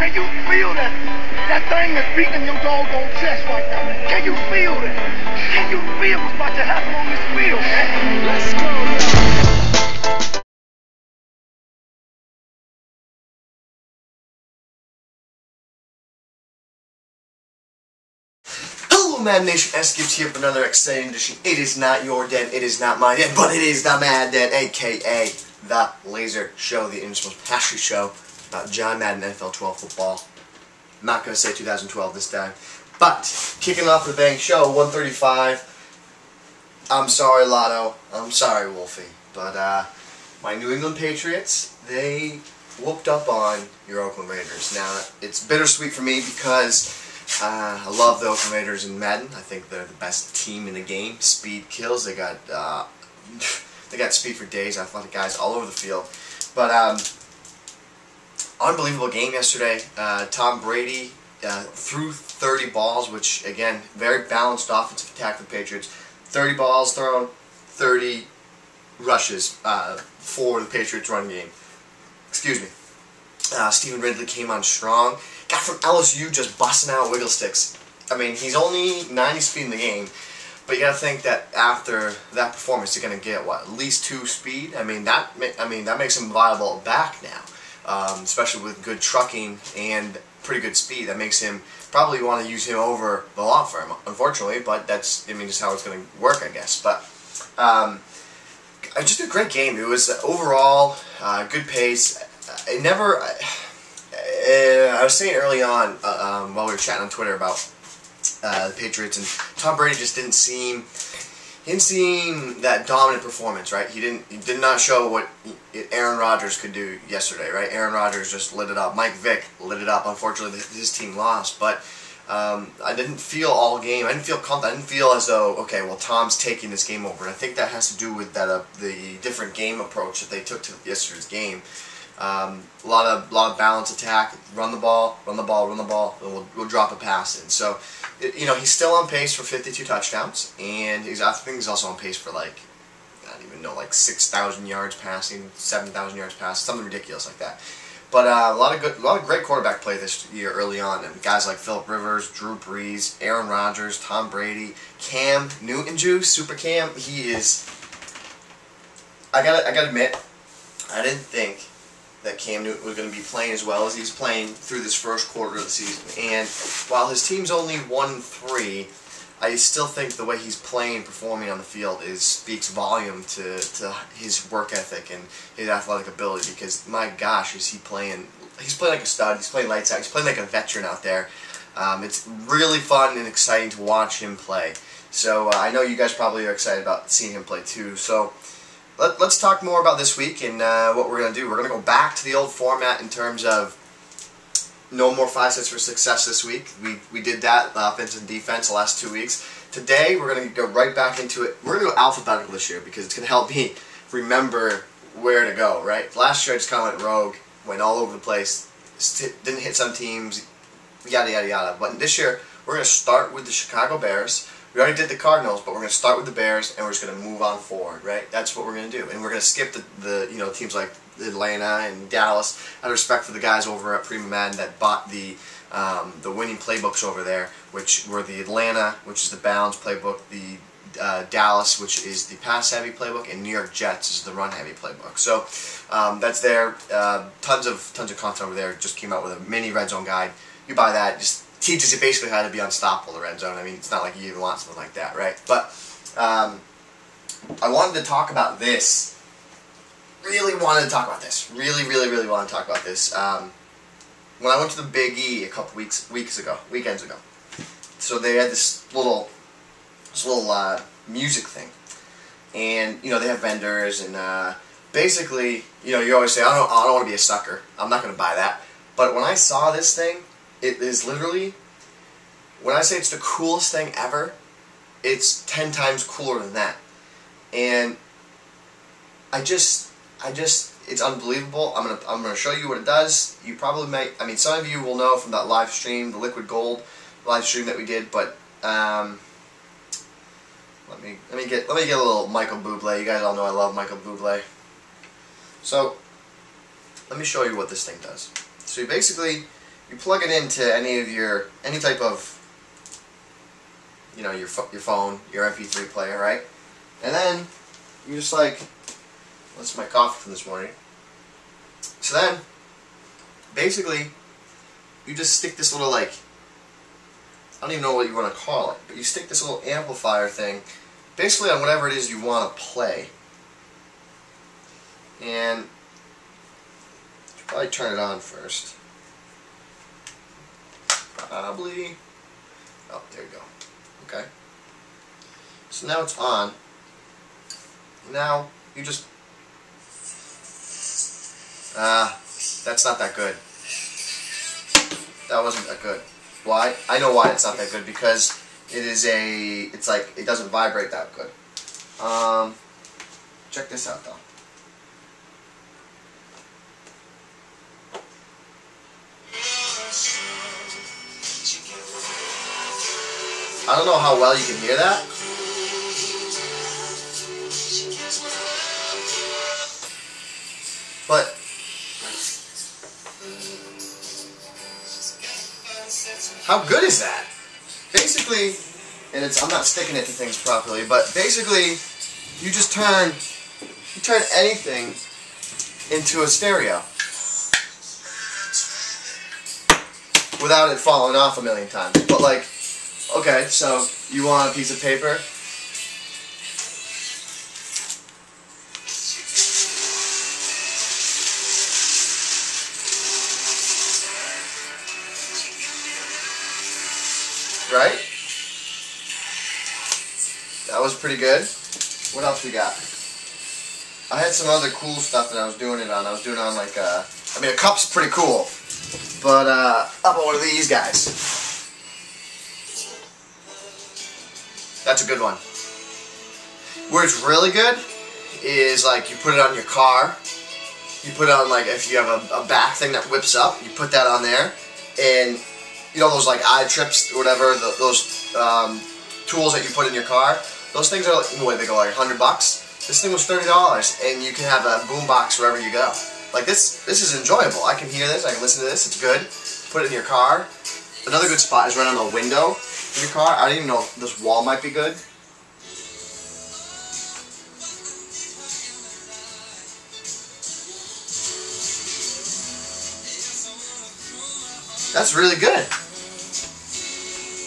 Can you feel that? That thing that's beating your doggone chest right now. Can you feel that? Can you feel what's about to happen on this field, man? Let's go, y'all. Hello Madden Nation, Gibs here for another exciting edition. It is not your den, it is not my den, but it is the Mad Den, aka the Laser Show, the industry's most passionate show about John Madden NFL 12 football. I'm not going to say 2012 this time, but kicking off the bang show, 135. I'm sorry Lotto, I'm sorry Wolfie, but my New England Patriots, they whooped up on your Oakland Raiders. Now, it's bittersweet for me because I love the Oakland Raiders in Madden. I think they're the best team in the game. Speed kills. They got speed for days. Athletic guys all over the field. But unbelievable game yesterday. Tom Brady threw 30 balls, which again, very balanced offensive attack for the Patriots. 30 balls thrown, 30 rushes for the Patriots run game. Excuse me. Stephen Ridley came on strong. Guy from LSU just busting out wiggle sticks. I mean, he's only 90 speed in the game, but you gotta think that after that performance, you're gonna get what, at least 2 speed. I mean that makes him viable back now, especially with good trucking and pretty good speed. That makes him probably want to use him over the law firm, unfortunately. But that's just how it's gonna work, I guess. But just a great game. It was overall good pace. I was saying early on while we were chatting on Twitter about the Patriots, and Tom Brady just didn't seem that dominant performance, right? He did not show what Aaron Rodgers could do yesterday, right? Aaron Rodgers just lit it up. Mike Vick lit it up. Unfortunately, his team lost, but I didn't feel all game. I didn't feel confident. I didn't feel as though, okay, well, Tom's taking this game over. And I think that has to do with that the different game approach that they took to yesterday's game. A lot of balance attack, run the ball, and we'll drop a pass in. So, he's still on pace for 52 touchdowns, and I think he's also on pace for I don't even know, 6,000 yards passing, 7,000 yards passing, something ridiculous like that. But a lot of great quarterback play this year early on, and guys like Phillip Rivers, Drew Brees, Aaron Rodgers, Tom Brady, Cam Newton, Super Cam. He is. I gotta admit, I didn't think that Cam Newton was going to be playing as well as he's playing through this first quarter of the season. And while his team's only 1-3, I still think the way he's playing, performing on the field speaks volume to his work ethic and his athletic ability. Because my gosh, is he playing? He's playing like a stud. He's playing lights out. He's playing like a veteran out there. It's really fun and exciting to watch him play. So I know you guys probably are excited about seeing him play too. So let's talk more about this week and what we're going to do. We're going to go back to the old format in terms of no more 5 sets for success this week. We did that, offense and defense, the last 2 weeks. Today, we're going to go right back into it. We're going to go alphabetical this year because it's going to help me remember where to go, right? Last year, I just kind of went rogue, went all over the place, didn't hit some teams, yada, yada, yada. But this year, we're going to start with the Chicago Bears. We already did the Cardinals, but we're going to start with the Bears, and we're just going to move on forward, right? That's what we're going to do. And we're going to skip the teams like Atlanta and Dallas. Out of respect for the guys over at Prima Madden that bought the winning playbooks over there, which were the Atlanta, which is the balance playbook, the Dallas, which is the pass-heavy playbook, and New York Jets is the run-heavy playbook. So that's there. Tons of content over there. Just came out with a mini red zone guide. You buy that, just teaches you basically how to be unstoppable in the red zone. I mean, it's not like you even want something like that, right? But I wanted to talk about this. Really wanted to talk about this. Really wanted to talk about this. When I went to the Big E a couple weekends ago, so they had this little music thing, and they have vendors, and basically, you always say, I don't want to be a sucker. I'm not going to buy that. But when I saw this thing, it is literally, when I say it's the coolest thing ever, it's 10 times cooler than that. And it's unbelievable. I'm gonna show you what it does. You probably might, some of you will know from that live stream, the Liquid Gold live stream that we did, but let me get a little Michael Bublé. You guys all know I love Michael Bublé. So let me show you what this thing does. So basically, you plug it into any type of, you know, your phone, your MP3 player, right? And then you just like, that's my coffee from this morning. So then, basically, you just stick this little, like, I don't even know what you want to call it, but you stick this little amplifier thing basically on whatever it is you want to play. And you should probably turn it on first. Probably. Oh, there you go. Okay. So now it's on. Now you just. That's not that good. That wasn't that good. Why? I know why it's not that good, because it's like, it doesn't vibrate that good. Check this out though. I don't know how well you can hear that. But how good is that? Basically, and I'm not sticking it to things properly, but basically you just turn anything into a stereo without it falling off a million times. But like, okay, so you want a piece of paper? Right? That was pretty good. What else we got? I had some other cool stuff that I was doing it on. I was doing it on like a cup's pretty cool. But how about one of these guys? That's a good one. Where it's really good is like you put it on your car. You put it on, like, if you have a back thing that whips up, you put that on there, and you know those like eye trips or whatever, those tools that you put in your car. Those things are like, what, they go like $100. This thing was $30, and you can have a boombox wherever you go. Like this is enjoyable. I can hear this. I can listen to this. It's good. Put it in your car. Another good spot is right on the window of your car. I don't even know if this wall might be good. That's really good.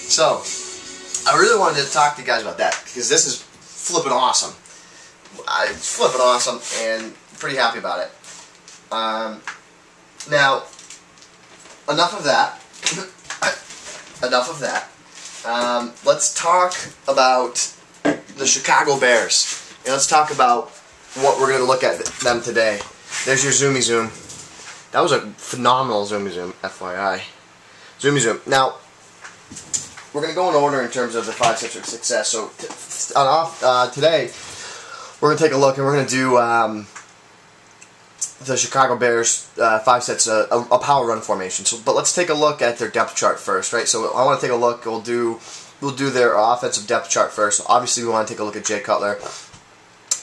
So, I really wanted to talk to you guys about that, because this is flipping awesome. It's flipping awesome, and pretty happy about it. Now, enough of that. Enough of that. Let's talk about the Chicago Bears. And let's talk about what we're going to look at them today. There's your Zoomy Zoom. That was a phenomenal Zoomy Zoom, FYI. Zoomy Zoom. Now, we're going to go in order in terms of the 5 steps of success. So, today, we're going to take a look, and we're going to do the Chicago Bears 5 sets, a power run formation. So, but let's take a look at their depth chart first, right? So, I want to take a look. We'll do their offensive depth chart first. Obviously, we want to take a look at Jay Cutler.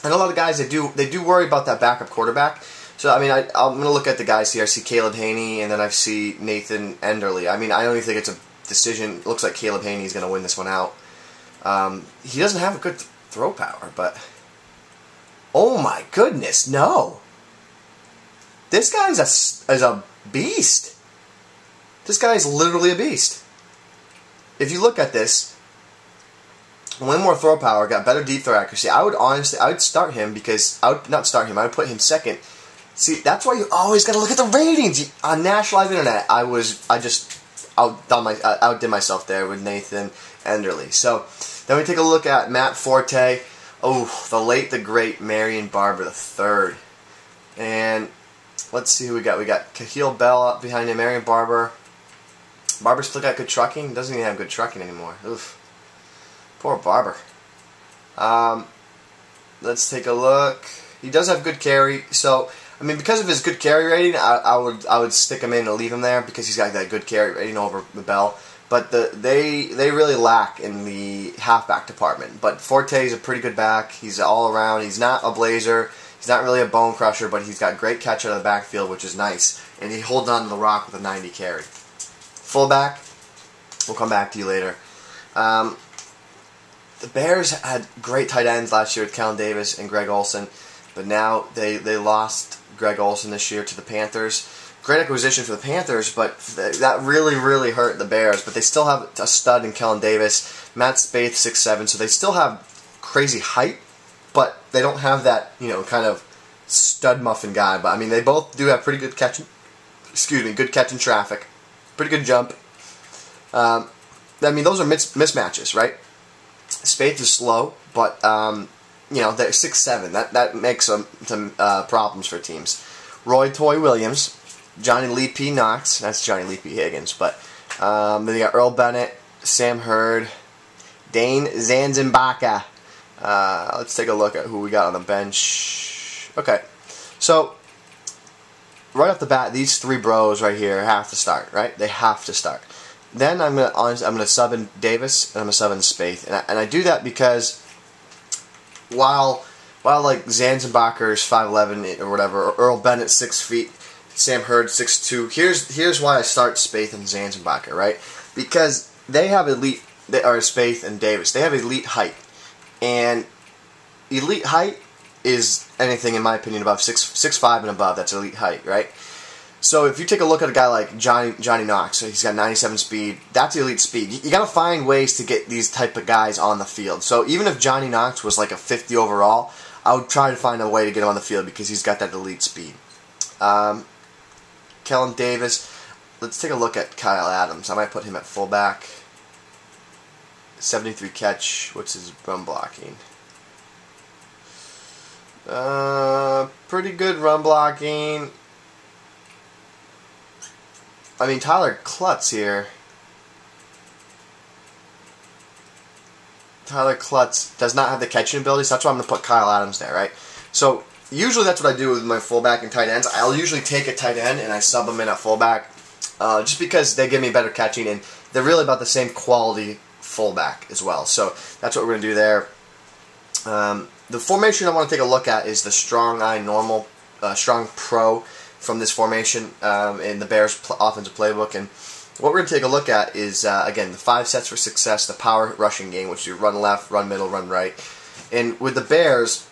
And a lot of guys, they do worry about that backup quarterback. So, I mean, I'm going to look at the guys here. I see Caleb Haney, and then I see Nathan Enderle. I mean, I don't even think it's a decision. It looks like Caleb Haney is going to win this one out. He doesn't have a good throw power, but oh my goodness, no! This guy is a beast. This guy is literally a beast. If you look at this, one more throw power, got better deep throw accuracy. I would start him, because I would not start him. I would put him second. See, that's why you always got to look at the ratings on National Live Internet. I outdid myself there with Nathan Enderle. So then we take a look at Matt Forte. Oh, the late, the great Marion Barber III. And let's see who we got. We got Kahil Bell up behind him, Marion Barber. Barber still got good trucking. Doesn't even have good trucking anymore. Oof. Poor Barber. Let's take a look. He does have good carry. So, I mean, because of his good carry rating, I would stick him in and leave him there, because he's got that good carry rating over the Bell. But they really lack in the halfback department. But Forte is a pretty good back. He's all around. He's not a blazer. He's not really a bone crusher, but he's got great catch out of the backfield, which is nice. And he holds on to the rock with a 90 carry. Fullback, we'll come back to you later. The Bears had great tight ends last year with Kellen Davis and Greg Olsen, but now they lost Greg Olsen this year to the Panthers. Great acquisition for the Panthers, but that really hurt the Bears. But they still have a stud in Kellen Davis. Matt Spaeth, 6'7", so they still have crazy height, but they don't have that, kind of stud muffin guy. But I mean, they both do have pretty good catching. Good catch in traffic, pretty good jump. I mean, those are mismatches, right? Spaeth is slow, but they're 6'7". That makes some problems for teams. Roy Toy Williams, Johnny Lee P. Knox. That's Johnny Lee P. Higgins, but then you got Earl Bennett, Sam Hurd, Dane Zanzimbaka. Let's take a look at who we got on the bench. Okay, so right off the bat, these three bros right here have to start. Right, they have to start. Then I'm gonna sub in Davis and I'm gonna sub in Spaeth, and I do that because while like Zanzimbaka is 5'11" or whatever, or Earl Bennett 6 feet, Sam Hurd 6'2". Here's why I start Spaeth and Zanzimbaka, right? Because they have Spaeth and Davis. They have elite height, and elite height is anything, in my opinion, above 6'5" and above. That's elite height, right? So if you take a look at a guy like Johnny Knox, he's got 97 speed. That's elite speed. You got to find ways to get these type of guys on the field. So even if Johnny Knox was like a 50 overall, I would try to find a way to get him on the field because he's got that elite speed. Kellen Davis. Let's take a look at Kyle Adams. I might put him at fullback. 73 catch. What's his run blocking? Pretty good run blocking. I mean, Tyler Klutz here. Tyler Klutz does not have the catching ability, so that's why I'm going to put Kyle Adams there, right? So, usually that's what I do with my fullback and tight ends. I'll usually take a tight end and I sub them in at fullback, just because they give me better catching, and they're really about the same quality fullback as well. So, that's what we're going to do there. The formation I want to take a look at is the strong pro from this formation in the Bears offensive playbook. And what we're going to take a look at is, again, the 5 sets for success, the power rushing game, which you run left, run middle, run right. And with the Bears,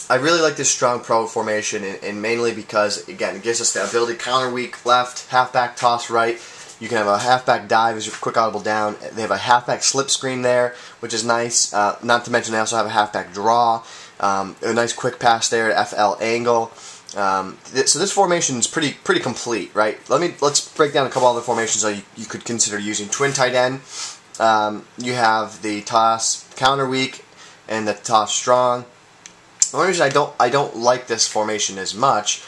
I really like this strong pro formation, and mainly because, again, it gives us the ability to counter weak left, halfback toss right. You can have a halfback dive as your quick audible down. They have a halfback slip screen there, which is nice. Not to mention they also have a halfback draw, a nice quick pass there at FL angle. So this formation is pretty complete, right? Let's break down a couple other formations that you could consider using. Twin tight end. You have the toss counter weak and the toss strong. The only reason I don't like this formation as much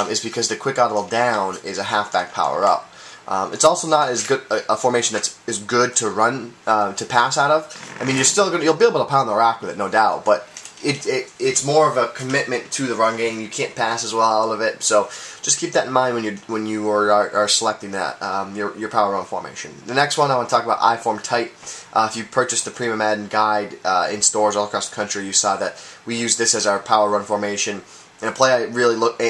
is because the quick audible down is a halfback power up. It's also not as good a formation that's as good to run to pass out of. I mean, you'll be able to pound the rock with it, no doubt, but it's more of a commitment to the run game. You can't pass as well out of it, so just keep that in mind when you are selecting that your power run formation. The next one I want to talk about I-form tight. If you purchased the Prima Madden guide in stores all across the country, you saw that we use this as our power run formation. And a play I really looked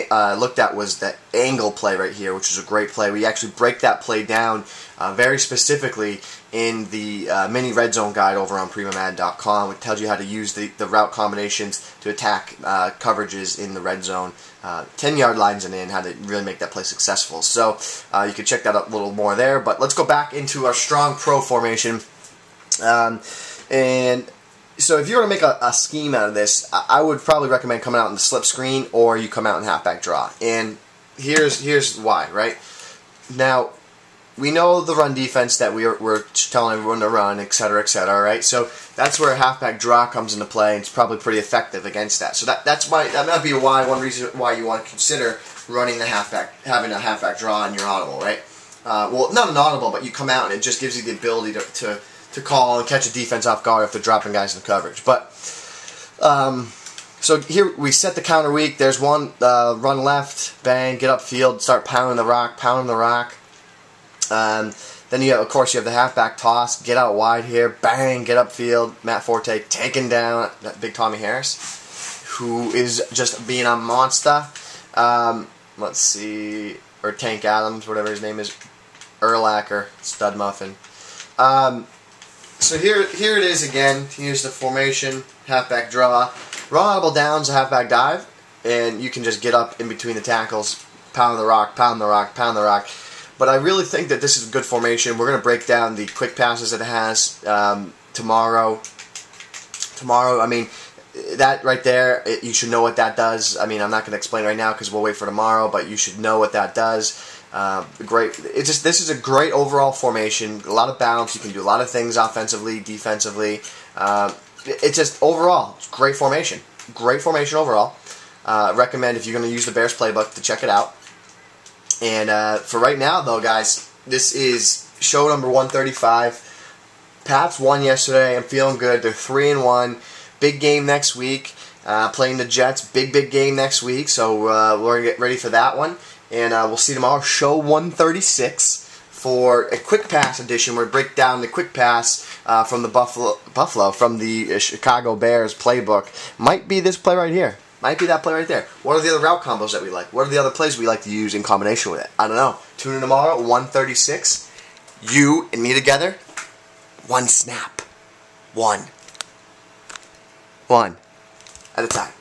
at was the angle play right here, which is a great play. We actually break that play down very specifically in the mini red zone guide over on PrimaMad.com, which tells you how to use the route combinations to attack coverages in the red zone, 10-yard lines and in, how to really make that play successful. So you can check that out a little more there. But let's go back into our strong pro formation. And so if you were to make a scheme out of this, I would probably recommend coming out in the slip screen, or you come out in halfback draw. And here's why, right? Now, we know the run defense that we're telling everyone to run, etc., right? So that's where a halfback draw comes into play, and it's probably pretty effective against that. So that might be one reason why you want to consider running having a halfback draw in your audible, right? Well, not an audible, but you come out and it just gives you the ability to call and catch a defense off guard if they're dropping guys in the coverage. But so here we set the counter weak. There's one run left, bang, get upfield, start pounding the rock. Then of course you have the halfback toss, get out wide here, bang, get upfield. Matt Forte taking down that big Tommy Harris, who is just being a monster. Let's see, or Tank Adams, whatever his name is. Urlacher, stud muffin. So here it is again. Here's the formation, halfback draw. Raw audible down's a halfback dive, and you can just get up in between the tackles, pound the rock, pound the rock, pound the rock. But I really think that this is a good formation. We're going to break down the quick passes that it has tomorrow. I mean, that right there, you should know what that does. I mean, I'm not going to explain right now because we'll wait for tomorrow, but you should know what that does. Great. This is a great overall formation. A lot of bounce. You can do a lot of things offensively, defensively. It's just overall, it's great formation. Great formation overall. Recommend if you're going to use the Bears playbook to check it out. And for right now, though, guys, this is show number 135. Pats won yesterday. I'm feeling good. They're 3-1. Big game next week. Playing the Jets. Big game next week. So we're going to get ready for that one. And we'll see you tomorrow. Show 136 for a quick pass edition where we break down the quick pass from the from the Chicago Bears playbook. Might be this play right here. Might be that play right there. What are the other route combos that we like? What are the other plays we like to use in combination with it? I don't know. Tune in tomorrow, 136. You and me together. One snap. One at a time.